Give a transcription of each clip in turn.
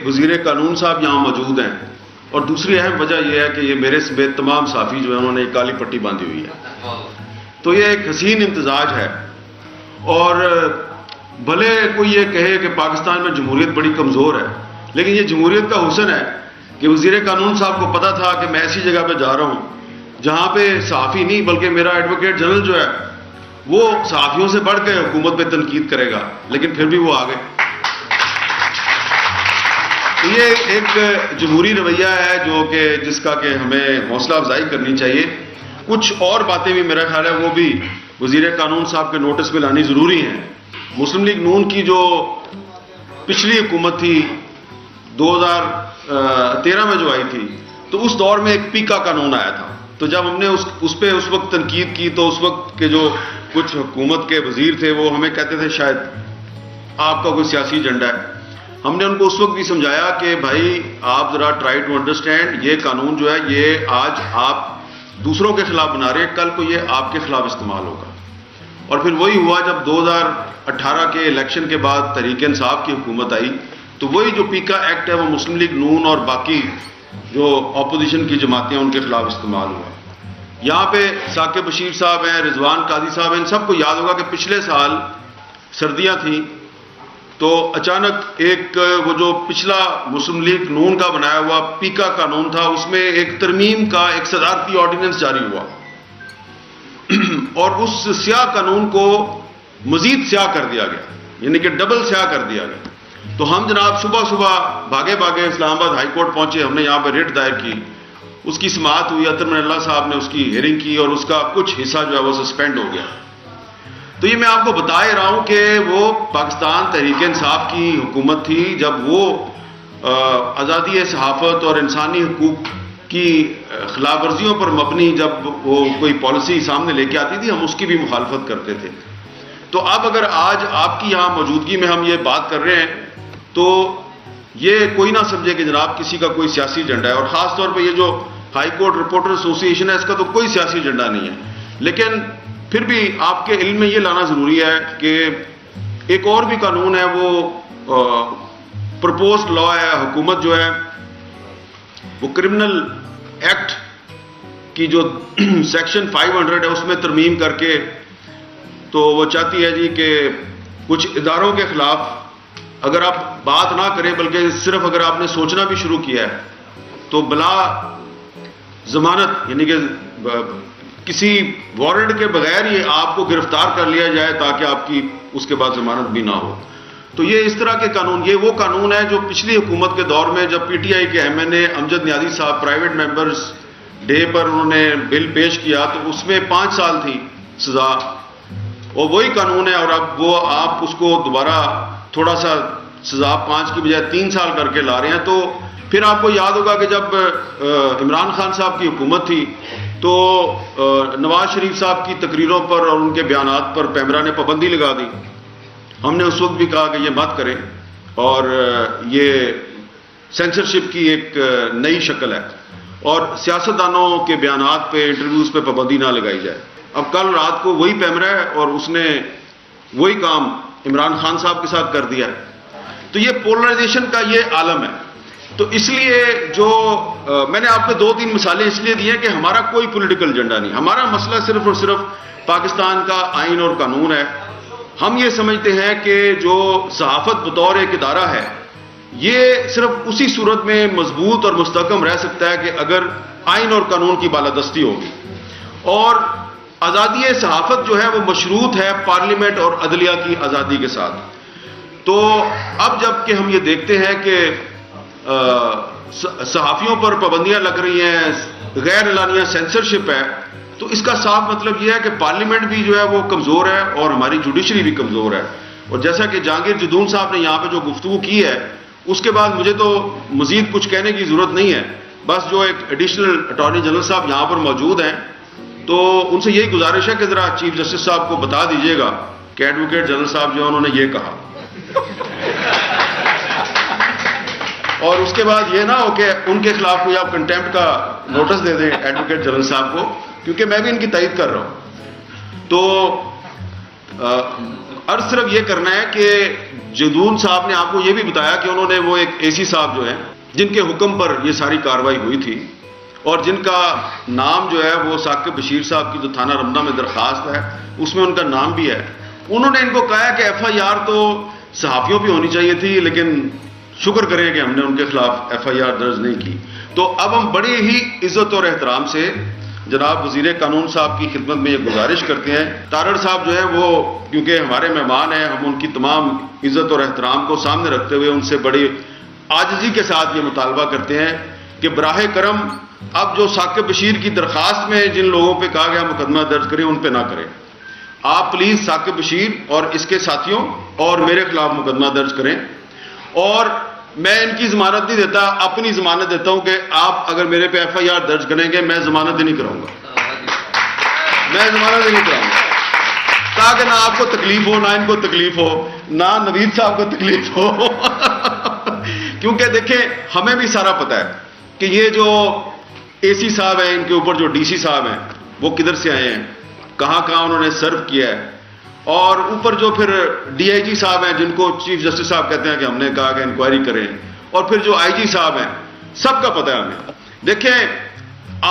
وزیر قانون صاحب یہاں موجود ہیں، اور دوسری اہم وجہ یہ ہے کہ یہ میرے سمیت تمام صحافی جو ہیں انہوں نے ایک کالی پٹی باندھی ہوئی ہے، تو یہ ایک حسین امتزاج ہے. اور بھلے کوئی یہ کہے کہ پاکستان میں جمہوریت بڑی کمزور ہے، لیکن یہ جمہوریت کا حسن ہے کہ وزیر قانون صاحب کو پتا تھا کہ میں ایسی جگہ پہ جا رہا ہوں جہاں پہ صحافی نہیں بلکہ میرا ایڈوکیٹ جنرل جو ہے وہ صحافیوں سے بڑھ کے حکومت پہ تنقید کرے گا، لیکن پھر بھی وہ آ گئے. تو یہ ایک جمہوری رویہ ہے جو کہ جس کا کہ ہمیں حوصلہ افزائی کرنی چاہیے. کچھ اور باتیں بھی میرا خیال ہے وہ بھی وزیر قانون صاحب کے نوٹس پہ لانی ضروری ہیں. مسلم لیگ نون کی جو پچھلی حکومت تھی 2013 میں جو آئی تھی، تو اس دور میں ایک پیکا قانون آیا تھا. تو جب ہم نے اس پہ اس وقت تنقید کی تو اس وقت کے جو کچھ حکومت کے وزیر تھے وہ ہمیں کہتے تھے شاید آپ کا کوئی سیاسی ایجنڈا ہے. ہم نے ان کو اس وقت بھی سمجھایا کہ بھائی آپ ذرا ٹرائی ٹو انڈرسٹینڈ، یہ قانون جو ہے یہ آج آپ دوسروں کے خلاف بنا رہے ہیں، کل کو یہ آپ کے خلاف استعمال ہوگا. اور پھر وہی ہوا جب 2018 کے الیکشن کے بعد تحریک انصاف کی حکومت آئی تو وہی جو پیکا ایکٹ ہے وہ مسلم لیگ نون اور باقی جو اپوزیشن کی جماعتیں ان کے خلاف استعمال ہوا. یہاں پہ ثاقب بشیر صاحب ہیں، رضوان قاضی صاحب ہیں، ان سب کو یاد ہوگا کہ پچھلے سال سردیاں تھیں تو اچانک ایک وہ جو پچھلا مسلم لیگ نون کا بنایا ہوا پیکا قانون تھا اس میں ایک ترمیم کا ایک صدارتی آرڈیننس جاری ہوا اور اس سیاہ قانون کو مزید سیاہ کر دیا گیا، یعنی کہ ڈبل سیاہ کر دیا گیا. تو ہم جناب صبح بھاگے اسلام آباد ہائی کورٹ پہنچے، ہم نے یہاں پہ ریٹ دائر کی، اس کی سماعت ہوئی، اطہر من اللہ صاحب نے اس کی ہیئرنگ کی اور اس کا کچھ حصہ جو ہے وہ سسپینڈ ہو گیا. تو یہ میں آپ کو بتا ہی رہا ہوں کہ وہ پاکستان تحریک انصاف کی حکومت تھی جب وہ آزادی صحافت اور انسانی حقوق کی خلاف ورزیوں پر مبنی جب وہ کوئی پالیسی سامنے لے کے آتی تھی ہم اس کی بھی مخالفت کرتے تھے. تو اب اگر آج آپ کی یہاں موجودگی میں ہم یہ بات کر رہے ہیں تو یہ کوئی نہ سمجھے کہ جناب کسی کا کوئی سیاسی ایجنڈا ہے، اور خاص طور پہ یہ جو ہائی کورٹ رپورٹر ایسوسی ایشن ہے اس کا تو کوئی سیاسی ایجنڈا نہیں ہے. لیکن پھر بھی آپ کے علم میں یہ لانا ضروری ہے کہ ایک اور بھی قانون ہے، وہ پرپوزڈ لا ہے، حکومت جو ہے وہ کرمنل ایکٹ کی جو سیکشن 500 ہے اس میں ترمیم کر کے تو وہ چاہتی ہے جی کہ کچھ اداروں کے خلاف اگر آپ بات نہ کریں بلکہ صرف اگر آپ نے سوچنا بھی شروع کیا ہے تو بلا ضمانت یعنی کہ کسی وارنٹ کے بغیر یہ آپ کو گرفتار کر لیا جائے تاکہ آپ کی اس کے بعد ضمانت بھی نہ ہو. تو یہ اس طرح کے قانون، یہ وہ قانون ہے جو پچھلی حکومت کے دور میں جب پی ٹی آئی کے ایم این اے امجد نیازی صاحب پرائیویٹ ممبرز ڈے پر انہوں نے بل پیش کیا تو اس میں 5 سال تھی سزا، اور وہی قانون ہے. اور اب وہ آپ اس کو دوبارہ تھوڑا سا سزا 5 کی بجائے 3 سال کر کے لا رہے ہیں. تو پھر آپ کو یاد ہوگا کہ جب عمران خان صاحب کی حکومت تھی تو نواز شریف صاحب کی تقریروں پر اور ان کے بیانات پر پیمرا نے پابندی لگا دی. ہم نے اس وقت بھی کہا کہ یہ مت کریں اور یہ سینسرشپ کی ایک نئی شکل ہے اور سیاستدانوں کے بیانات پہ انٹرویوز پہ پابندی نہ لگائی جائے. اب کل رات کو وہی پیمرا ہے اور اس نے وہی کام عمران خان صاحب کے ساتھ کر دیا ہے. تو یہ پولرائزیشن کا یہ عالم ہے. تو اس لیے جو میں نے آپ کو 2-3 مثالیں اس لیے دی ہیں کہ ہمارا کوئی پولیٹیکل ایجنڈا نہیں، ہمارا مسئلہ صرف اور صرف پاکستان کا آئین اور قانون ہے. ہم یہ سمجھتے ہیں کہ جو صحافت بطور ایک ادارہ ہے یہ صرف اسی صورت میں مضبوط اور مستحکم رہ سکتا ہے کہ اگر آئین اور قانون کی بالادستی ہوگی. اور آزادی صحافت جو ہے وہ مشروط ہے پارلیمنٹ اور عدلیہ کی آزادی کے ساتھ. تو اب جب کہ ہم یہ دیکھتے ہیں کہ صحافیوں پر پابندیاں لگ رہی ہیں، غیر اعلانیہ سینسرشپ ہے، تو اس کا صاف مطلب یہ ہے کہ پارلیمنٹ بھی جو ہے وہ کمزور ہے اور ہماری جوڈیشری بھی کمزور ہے. اور جیسا کہ جہانگیر جدون صاحب نے یہاں پہ جو گفتگو کی ہے اس کے بعد مجھے تو مزید کچھ کہنے کی ضرورت نہیں ہے. بس جو ایک ایڈیشنل اٹارنی جنرل صاحب یہاں پر موجود ہیں تو ان سے یہی گزارش ہے کہ ذرا چیف جسٹس صاحب کو بتا دیجیے گا کہ ایڈوکیٹ جنرل صاحب جو انہوں نے یہ کہا، اور اس کے بعد یہ نہ ہو کہ ان کے خلاف کوئی آپ کنٹیمپٹ کا نوٹس دے دیں ایڈوکیٹ جنرل صاحب کو، کیونکہ میں بھی ان کی تائید کر رہا ہوں. تو اور صرف یہ کرنا ہے کہ جدون صاحب نے آپ کو یہ بھی بتایا کہ انہوں نے وہ ایک اے سی صاحب جو ہیں جن کے حکم پر یہ ساری کارروائی ہوئی تھی اور جن کا نام جو ہے وہ ثاقب بشیر صاحب کی جو تھانہ رمدہ میں درخواست ہے اس میں ان کا نام بھی ہے، انہوں نے ان کو کہا کہ ایف آئی آر تو صحافیوں پہ ہونی چاہیے تھی، لیکن شکر کریں کہ ہم نے ان کے خلاف ایف آئی آر درج نہیں کی۔ تو اب ہم بڑی ہی عزت اور احترام سے جناب وزیر قانون صاحب کی خدمت میں یہ گزارش کرتے ہیں، تارڑ صاحب جو ہے وہ کیونکہ ہمارے مہمان ہیں، ہم ان کی تمام عزت اور احترام کو سامنے رکھتے ہوئے ان سے بڑی عاجزی کے ساتھ یہ مطالبہ کرتے ہیں کہ براہ کرم اب جو ثاقب بشیر کی درخواست میں جن لوگوں پہ کہا گیا مقدمہ درج کریں ان پہ نہ کریں، آپ پلیز ثاقب بشیر اور اس کے ساتھیوں اور میرے خلاف مقدمہ درج کریں، اور میں ان کی ضمانت نہیں دیتا، اپنی ضمانت دیتا ہوں کہ آپ اگر میرے پہ ایف آئی آر درج کریں گے میں ضمانت ہی نہیں کراؤں گا، میں ضمانت ہی نہیں کراؤں گا، تاکہ نہ آپ کو تکلیف ہو، نہ ان کو تکلیف ہو، نہ نوید صاحب کو تکلیف ہو کیونکہ دیکھیں ہمیں بھی سارا پتہ ہے کہ یہ جو اے سی صاحب ہیں، ان کے اوپر جو ڈی سی صاحب ہیں وہ کدھر سے آئے ہیں، کہاں کہاں انہوں نے سرو کیا ہے، اور اوپر جو پھر ڈی آئی جی صاحب ہیں جن کو چیف جسٹس صاحب کہتے ہیں کہ ہم نے کہا کہ انکوائری کریں، اور پھر جو آئی جی صاحب ہیں، سب کا پتہ ہے ہمیں۔ دیکھیں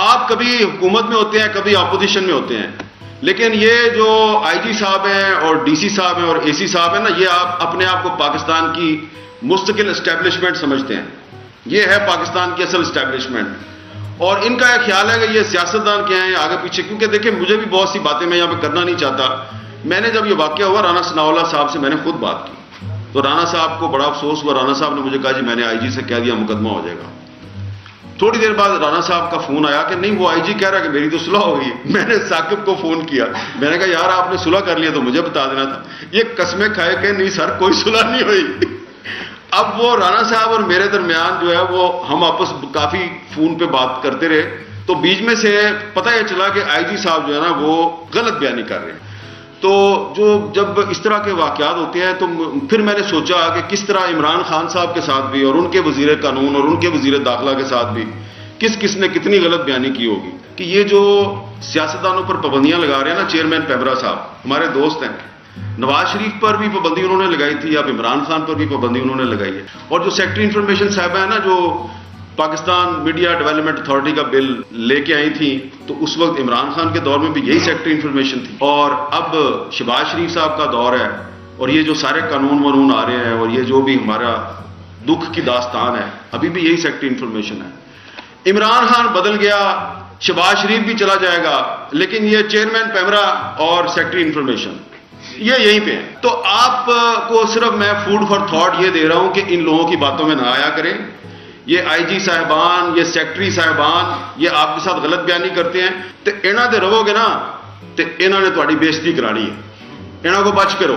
آپ کبھی حکومت میں ہوتے ہیں، کبھی اپوزیشن میں ہوتے ہیں، لیکن یہ جو آئی جی صاحب ہیں اور ڈی سی صاحب ہیں اور اے سی صاحب ہیں نا، یہ آپ اپنے آپ کو پاکستان کی مستقل اسٹیبلشمنٹ سمجھتے ہیں، یہ ہے پاکستان کی اصل اسٹیبلشمنٹ، اور ان کا یہ خیال ہے کہ یہ سیاستدان کیا ہیں آگے پیچھے، کیونکہ دیکھیں مجھے بھی بہت سی باتیں میں یہاں پہ کرنا نہیں چاہتا۔ میں نے جب یہ واقعہ ہوا رانا ثناء اللہ صاحب سے میں نے خود بات کی، تو رانا صاحب کو بڑا افسوس ہوا، رانا صاحب نے مجھے کہا جی میں نے آئی جی سے کہہ دیا مقدمہ ہو جائے گا۔ تھوڑی دیر بعد رانا صاحب کا فون آیا کہ نہیں وہ آئی جی کہہ رہا کہ میری تو صلح ہو گئی۔ میں نے ثاقب کو فون کیا، میں نے کہا یار آپ نے صلح کر لیا تو مجھے بتا دینا تھا، یہ قسمیں کھائے کہ نہیں سر کوئی صلح نہیں ہوئی۔ اب وہ رانا صاحب اور میرے درمیان جو ہے وہ ہم آپس کافی فون پہ بات کرتے رہے، تو بیچ میں سے پتہ یہ چلا کہ آئی جی صاحب جو ہے نا وہ غلط بیانی کر رہے ہیں۔ تو جب اس طرح کے واقعات ہوتے ہیں تو پھر میں نے سوچا کہ کس طرح عمران خان صاحب کے ساتھ بھی اور ان کے وزیر قانون اور ان کے وزیر داخلہ کے ساتھ بھی کس نے کتنی غلط بیانی کی ہوگی، کہ یہ جو سیاستدانوں پر پابندیاں لگا رہے ہیں نا، چیئرمین پیمرا صاحب ہمارے دوست ہیں، نواز شریف پر بھی پابندی انہوں نے لگائی تھی، اب عمران خان پر بھی پابندی انہوں نے لگائی ہے، اور جو سیکٹری انفارمیشن صاحبہ ہیں نا جو پاکستان میڈیا ڈیولپمنٹ اتھارٹی کا بل لے کے آئی تھی، تو اس وقت عمران خان کے دور میں بھی یہی سیکٹری انفارمیشن تھی، اور اب شہباز شریف صاحب کا دور ہے، اور یہ جو سارے قانون ونون آ رہے ہیں اور یہ جو بھی ہمارا دکھ کی داستان ہے ابھی بھی یہی سیکٹری انفارمیشن ہے۔ عمران خان بدل گیا، شہباز شریف بھی چلا جائے گا، لیکن یہ چیئرمین پیمرا اور سیکٹری انفارمیشن یہ یہیں پہ ہیں۔ تو آپ کو صرف میں فوڈ فار تھاٹ یہ دے رہا ہوں کہ ان لوگوں کی باتوں میں نہ آیا کریں، یہ آئی جی صاحبان، یہ سیکٹری صاحبان یہ آپ کے ساتھ غلط بیانی کرتے ہیں، تو انہاں دے رہو گے نا تو انہاں نے تہاڈی بےزتی کرانی ہے، انہاں کو بچ کے رہو۔